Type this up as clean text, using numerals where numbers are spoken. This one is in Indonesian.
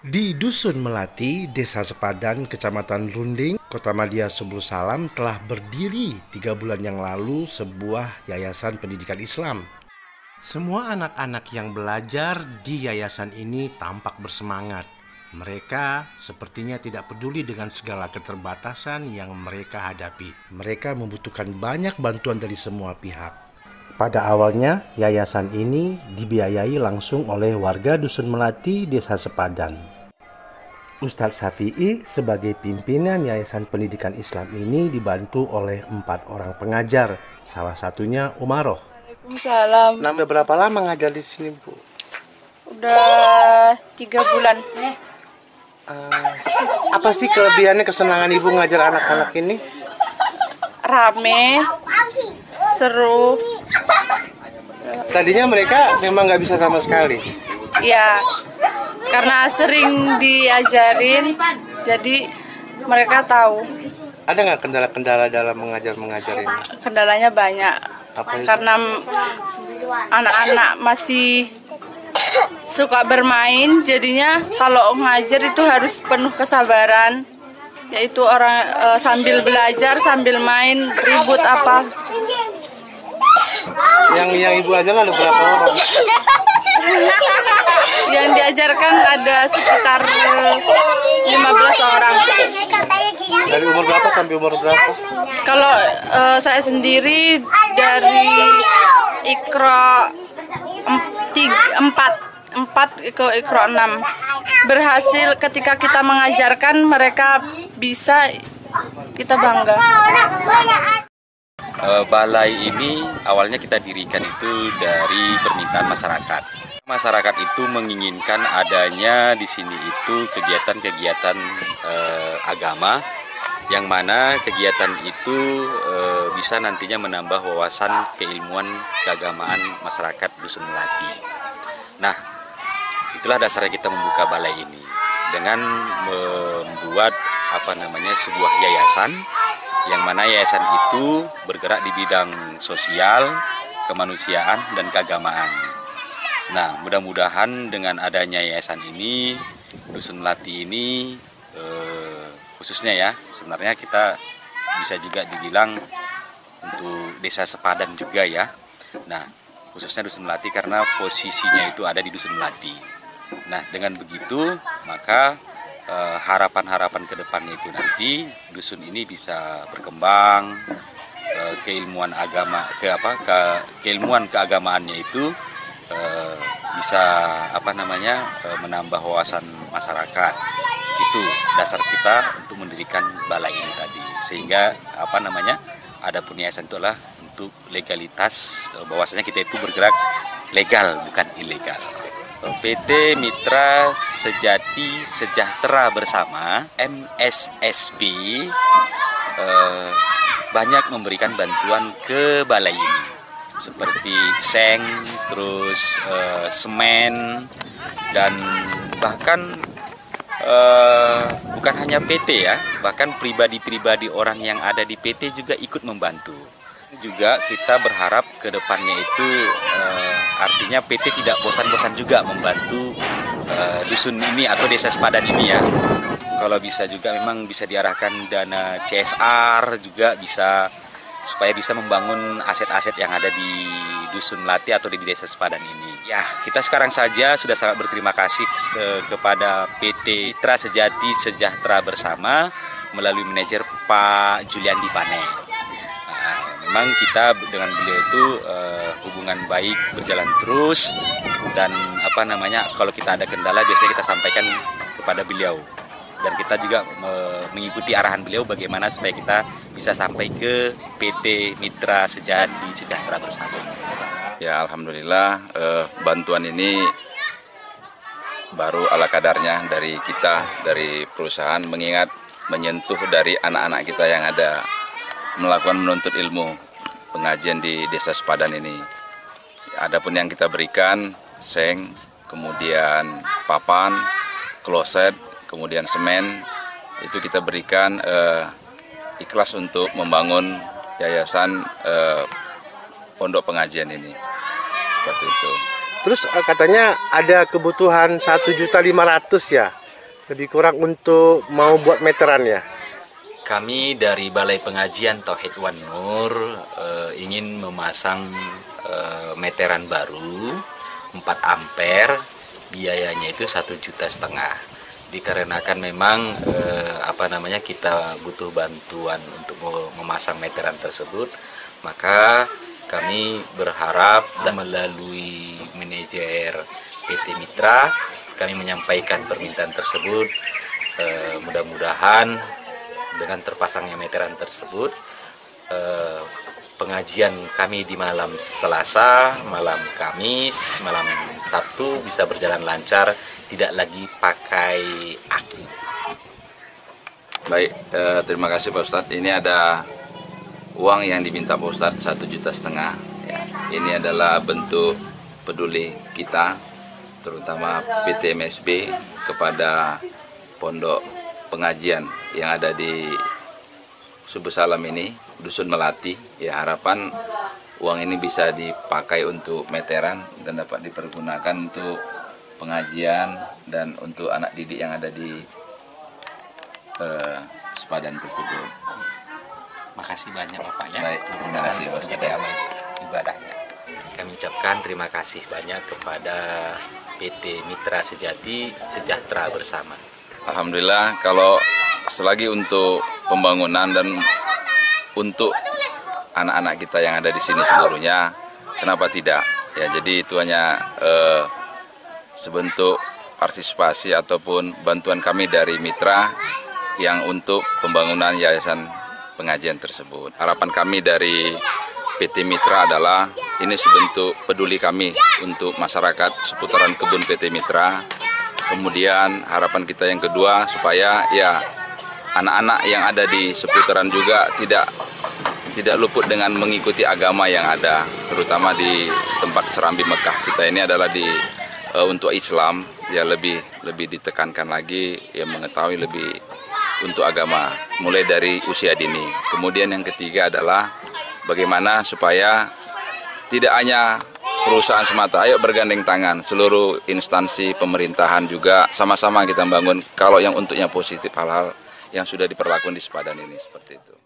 Di Dusun Melati, Desa Sepadan, Kecamatan Runding, Kota Madia Sebul Salam telah berdiri 3 bulan yang lalu sebuah yayasan pendidikan Islam. Semua anak-anak yang belajar di yayasan ini tampak bersemangat. Mereka sepertinya tidak peduli dengan segala keterbatasan yang mereka hadapi. Mereka membutuhkan banyak bantuan dari semua pihak. Pada awalnya, yayasan ini dibiayai langsung oleh warga Dusun Melati, Desa Sepadan. Ustadz Syafi'i sebagai pimpinan Yayasan Pendidikan Islam ini dibantu oleh 4 orang pengajar, salah satunya Umaroh. Waalaikumsalam. Udah berapa lama ngajar di sini, Bu? Udah 3 bulan. Apa sih kelebihannya, kesenangan Ibu ngajar anak-anak ini? Rame, seru. Tadinya mereka memang nggak bisa sama sekali. Ya, karena sering diajarin, jadi mereka tahu. Ada nggak kendala-kendala dalam mengajar ini? Kendalanya banyak. Apa itu? Karena anak-anak masih suka bermain, jadinya kalau ngajar itu harus penuh kesabaran. Yaitu orang sambil belajar, sambil main, ribut apa. Yang Ibu ajar ada berapa orang? Yang diajarkan ada sekitar 15 orang. Dari umur berapa sampai umur berapa? Kalau saya sendiri dari Iqra 4 ke Iqra 6. Berhasil ketika kita mengajarkan, mereka bisa, kita bangga. Balai ini awalnya kita dirikan itu dari permintaan masyarakat. Masyarakat itu menginginkan adanya di sini itu kegiatan-kegiatan agama, yang mana kegiatan itu bisa nantinya menambah wawasan keilmuan keagamaan masyarakat Dusun Melati. Nah, itulah dasarnya kita membuka balai ini dengan membuat sebuah yayasan, yang mana yayasan itu bergerak di bidang sosial, kemanusiaan, dan keagamaan. Nah, mudah-mudahan dengan adanya yayasan ini, Dusun Melati ini khususnya ya, sebenarnya kita bisa juga dibilang untuk Desa Sepadan juga ya. Nah, khususnya Dusun Melati karena posisinya itu ada di Dusun Melati. Nah, dengan begitu maka harapan-harapan ke depannya itu nanti dusun ini bisa berkembang, keilmuan agama keilmuan keagamaannya itu bisa menambah wawasan masyarakat. Itu dasar kita untuk mendirikan balai ini tadi, sehingga adapun yayasan itu adalah untuk legalitas, bahwasanya kita itu bergerak legal bukan ilegal. PT Mitra Sejati Sejahtera Bersama MSSB banyak memberikan bantuan ke balai ini, seperti seng, terus semen, dan bahkan bukan hanya PT ya, bahkan pribadi-pribadi orang yang ada di PT juga ikut membantu. Juga kita berharap ke depannya itu artinya PT tidak bosan-bosan juga membantu dusun ini atau Desa Sepadan ini ya. Kalau bisa juga memang bisa diarahkan dana CSR juga bisa, supaya bisa membangun aset-aset yang ada di Dusun Melati atau di Desa Sepadan ini. Ya, kita sekarang saja sudah sangat berterima kasih kepada PT Mitra Sejati Sejahtera Bersama melalui manajer Pak Juliandi Pane. Memang kita dengan beliau itu hubungan baik berjalan terus, dan kalau kita ada kendala biasanya kita sampaikan kepada beliau, dan kita juga mengikuti arahan beliau bagaimana supaya kita bisa sampai ke PT Mitra Sejati Sejahtera Bersama. Ya, alhamdulillah bantuan ini baru ala kadarnya dari kita, dari perusahaan, mengingat menyentuh dari anak-anak kita yang ada melakukan menuntut ilmu pengajian di Desa Sepadan ini. Adapun yang kita berikan seng, kemudian papan, kloset, kemudian semen, itu kita berikan ikhlas untuk membangun yayasan pondok pengajian ini. Seperti itu. Terus katanya ada kebutuhan 1.500.000 ya? Lebih kurang untuk mau buat meteran ya? Kami dari Balai Pengajian Tauhid Wan Nur ingin memasang meteran baru 4 ampere, biayanya itu 1,5 juta. Dikarenakan memang kita butuh bantuan untuk memasang meteran tersebut, maka kami berharap dan melalui manajer PT Mitra kami menyampaikan permintaan tersebut. Mudah-mudahan dengan terpasangnya meteran tersebut, pengajian kami di malam Selasa, malam Kamis, malam Sabtu bisa berjalan lancar, tidak lagi pakai aki. Baik, terima kasih Pak Ustadz. Ini ada uang yang diminta Pak Ustadz 1,5 juta. Ya, ini adalah bentuk peduli kita, terutama PT MSB kepada pondok pengajian yang ada di Subuh Salam ini, Dusun Melati. Ya, harapan uang ini bisa dipakai untuk meteran dan dapat dipergunakan untuk pengajian dan untuk anak didik yang ada di sepadan tersebut. Makasih banyak Bapak ya. Baik, terima kasih Pak Ustadz. Ibadahnya. Kami ucapkan terima kasih banyak kepada PT Mitra Sejati, sejahtera bersama. Alhamdulillah, kalau selagi untuk pembangunan dan untuk anak-anak kita yang ada di sini seluruhnya, kenapa tidak? Ya, jadi itu hanya sebentuk partisipasi ataupun bantuan kami dari Mitra yang untuk pembangunan yayasan pengajian tersebut. Harapan kami dari PT Mitra adalah ini sebentuk peduli kami untuk masyarakat seputaran kebun PT Mitra. Kemudian harapan kita yang kedua supaya ya anak-anak yang ada di seputaran juga tidak luput dengan mengikuti agama yang ada, terutama di tempat Serambi Mekah kita ini adalah untuk Islam, ya lebih ditekankan lagi ya mengetahui lebih untuk agama mulai dari usia dini. Kemudian yang ketiga adalah bagaimana supaya tidak hanya perusahaan semata, ayo bergandeng tangan, seluruh instansi pemerintahan juga sama-sama kita bangun kalau yang untuknya positif hal-hal yang sudah diperlakukan di sepadan ini, seperti itu.